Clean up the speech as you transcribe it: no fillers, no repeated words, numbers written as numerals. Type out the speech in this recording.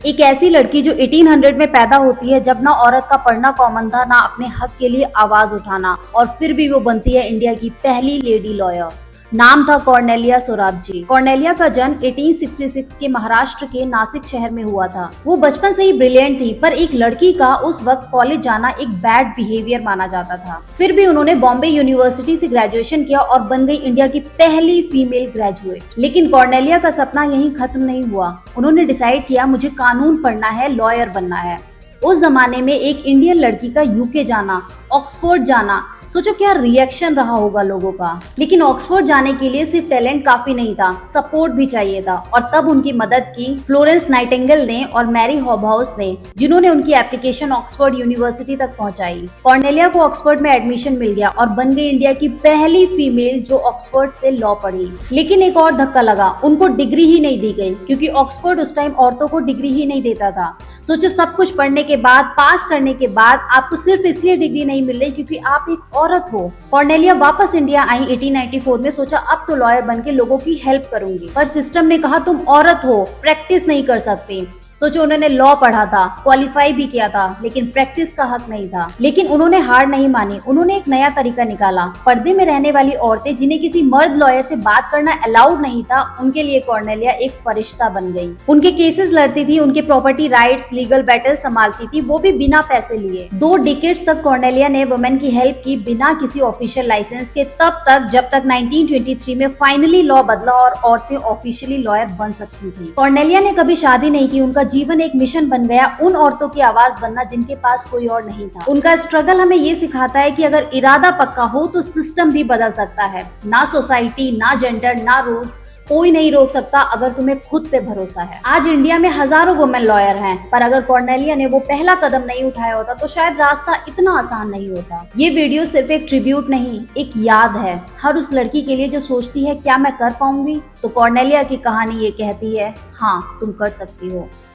एक ऐसी लड़की जो 1800 में पैदा होती है, जब ना औरत का पढ़ना कॉमन था, ना अपने हक के लिए आवाज उठाना, और फिर भी वो बनती है इंडिया की पहली लेडी लॉयर। नाम था कॉर्नेलिया सोराबजी। कॉर्नेलिया का जन्म 1866 के महाराष्ट्र के नासिक शहर में हुआ था। वो बचपन से ही ब्रिलियंट थी, पर एक लड़की का उस वक्त कॉलेज जाना एक बैड बिहेवियर माना जाता था। फिर भी उन्होंने बॉम्बे यूनिवर्सिटी से ग्रेजुएशन किया और बन गई इंडिया की पहली फीमेल ग्रेजुएट। लेकिन कॉर्नेलिया का सपना यहीं खत्म नहीं हुआ। उन्होंने डिसाइड किया, मुझे कानून पढ़ना है, लॉयर बनना है। उस जमाने में एक इंडियन लड़की का यूके जाना, ऑक्सफोर्ड जाना, सोचो क्या रिएक्शन रहा होगा लोगों का। लेकिन ऑक्सफोर्ड जाने के लिए सिर्फ टैलेंट काफी नहीं था, सपोर्ट भी चाहिए था, और तब उनकी मदद की फ्लोरेंस नाइटिंगेल ने और मैरी हॉबहाउस ने, जिन्होंने उनकी एप्लीकेशन ऑक्सफोर्ड यूनिवर्सिटी तक पहुंचाई। कॉर्नेलिया को ऑक्सफोर्ड में एडमिशन मिल गया और बन गई इंडिया की पहली फीमेल जो ऑक्सफोर्ड से लॉ पढ़ी। लेकिन एक और धक्का लगा, उनको डिग्री ही नहीं दी गई, क्योंकि ऑक्सफोर्ड उस टाइम औरतों को डिग्री ही नहीं देता था। सोचो, सब कुछ पढ़ने के बाद, पास करने के बाद, आपको सिर्फ इसलिए डिग्री नहीं मिल रही क्योंकि आप एक औरत हो। कॉर्नेलिया वापस इंडिया आई 1894 में। सोचा अब तो लॉयर बनके लोगों की हेल्प करूंगी, पर सिस्टम ने कहा तुम औरत हो, प्रैक्टिस नहीं कर सकती। सोचो, उन्होंने लॉ पढ़ा था, क्वालिफाई भी किया था, लेकिन प्रैक्टिस का हक नहीं था। लेकिन उन्होंने हार नहीं मानी। उन्होंने एक नया तरीका निकाला। पर्दे में रहने वाली औरतें, जिन्हें किसी मर्द लॉयर से बात करना अलाउड नहीं था, उनके लिए कॉर्नेलिया एक फरिश्ता बन गई। उनके केसेस लड़ती थी, उनके प्रॉपर्टी राइट्स, लीगल बैटल संभालती थी, वो भी बिना पैसे लिए। 2 डिकेड्स तक कॉर्नेलिया ने वुमेन की हेल्प की, बिना किसी ऑफिशियल लाइसेंस के, तब तक जब तक 1923 में फाइनली लॉ बदला और औरतें ऑफिशियली लॉयर बन सकती थी। कॉर्नेलिया ने कभी शादी नहीं की। उनका जीवन एक मिशन बन गया, उन औरतों की आवाज बनना जिनके पास कोई और नहीं था। उनका स्ट्रगल हमें ये सिखाता है कि अगर इरादा पक्का हो तो सिस्टम भी बदल सकता है। ना सोसाइटी, ना जेंडर, ना रूल्स, कोई नहीं रोक सकता अगर तुम्हें खुद पे भरोसा है। आज इंडिया में हजारों वुमेन लॉयर हैं, पर अगर कॉर्नेलिया ने वो पहला कदम नहीं उठाया होता तो शायद रास्ता इतना आसान नहीं होता। ये वीडियो सिर्फ एक ट्रिब्यूट नहीं, एक याद है हर उस लड़की के लिए जो सोचती है क्या मैं कर पाऊंगी। तो कॉर्नेलिया की कहानी ये कहती है, हाँ तुम कर सकती हो।